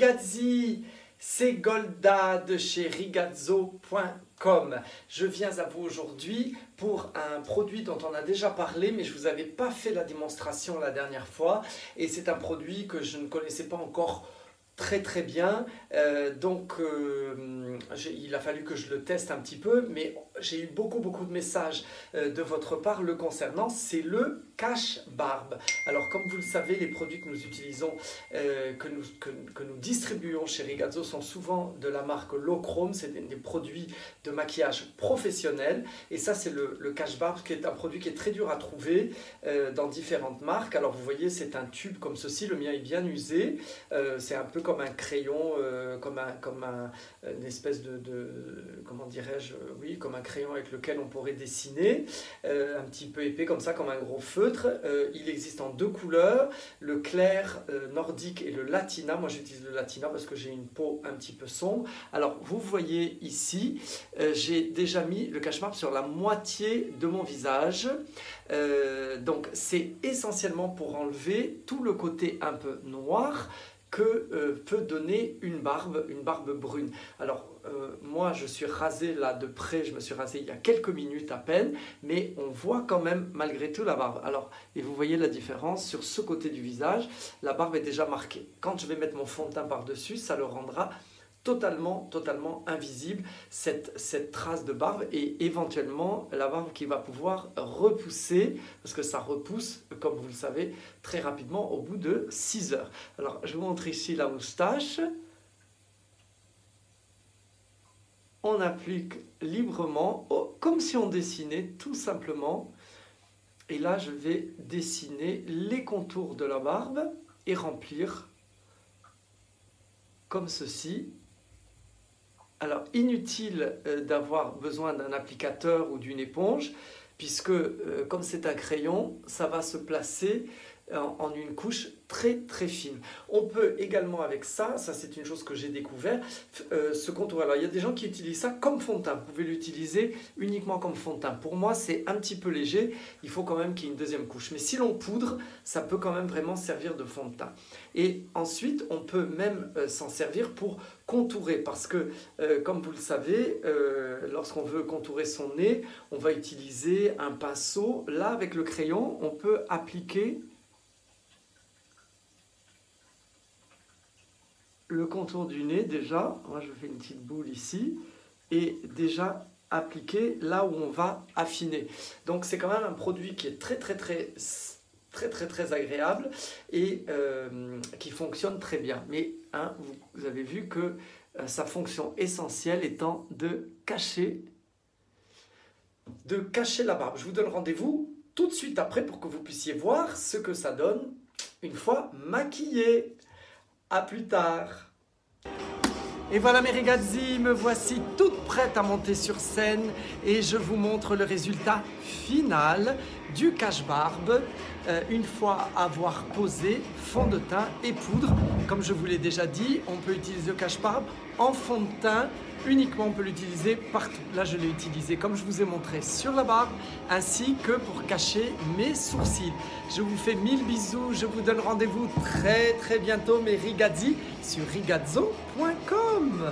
Rigazzi, c'est Golda de chez rigazzo.com. Je viens à vous aujourd'hui pour un produit dont on a déjà parlé, mais je ne vous avais pas fait la démonstration la dernière fois. Et c'est un produit que je ne connaissais pas encore très bien, il a fallu que je le teste un petit peu, mais j'ai eu beaucoup de messages de votre part le concernant. C'est le cache-barbe. Alors comme vous le savez, les produits que nous utilisons, que nous distribuons chez Rigazzo sont souvent de la marque Lochrome. C'est des produits de maquillage professionnel, et ça c'est le cache-barbe, qui est un produit qui est très dur à trouver dans différentes marques. Alors vous voyez, c'est un tube comme ceci, le mien est bien usé, c'est un peu comme un crayon, une espèce comment dirais-je, oui, comme un crayon avec lequel on pourrait dessiner, un petit peu épais comme ça, comme un gros feutre. Il existe en deux couleurs, le clair nordique et le latina. Moi j'utilise le latina parce que j'ai une peau un petit peu sombre. Alors vous voyez ici, j'ai déjà mis le cache-barbe sur la moitié de mon visage. Donc c'est essentiellement pour enlever tout le côté un peu noir que peut donner une barbe brune. Alors moi je suis rasé là de près, je me suis rasé il y a quelques minutes à peine, mais on voit quand même malgré tout la barbe. Alors, et vous voyez la différence sur ce côté du visage, la barbe est déjà marquée. Quand je vais mettre mon fond de teint par-dessus, ça le rendra totalement invisible, cette trace de barbe, et éventuellement la barbe qui va pouvoir repousser, parce que ça repousse, comme vous le savez, très rapidement au bout de 6 heures. Alors je vous montre ici la moustache. On applique librement, comme si on dessinait tout simplement, et là je vais dessiner les contours de la barbe et remplir comme ceci. Alors, inutile d'avoir besoin d'un applicateur ou d'une éponge, puisque comme c'est un crayon, ça va se placer en une couche très fine. On peut également avec ça c'est une chose que j'ai découvert, ce contour. Alors il y a des gens qui utilisent ça comme fond de teint, vous pouvez l'utiliser uniquement comme fond de teint. Pour moi c'est un petit peu léger, il faut quand même qu'il y ait une deuxième couche. Mais si l'on poudre, ça peut quand même vraiment servir de fond de teint. Et ensuite on peut même s'en servir pour contourer, parce que comme vous le savez, lorsqu'on veut contourer son nez, on va utiliser un pinceau. Là avec le crayon, on peut appliquer le contour du nez déjà. Moi je fais une petite boule ici et déjà appliquer là où on va affiner. Donc c'est quand même un produit qui est très agréable et qui fonctionne très bien. Mais hein, vous avez vu que sa fonction essentielle étant de cacher la barbe. Je vous donne rendez-vous tout de suite après pour que vous puissiez voir ce que ça donne une fois maquillé. À plus tard. Et voilà mes Rigazzi, me voici toute prête à monter sur scène et je vous montre le résultat final du cache-barbe une fois avoir posé fond de teint et poudre. Comme je vous l'ai déjà dit, on peut utiliser le cache-barbe en fond de teint uniquement, on peut l'utiliser partout. Là je l'ai utilisé comme je vous ai montré sur la barbe, ainsi que pour cacher mes sourcils. Je vous fais 1000 bisous, je vous donne rendez-vous très bientôt mes Rigazzi sur rigazzo.com.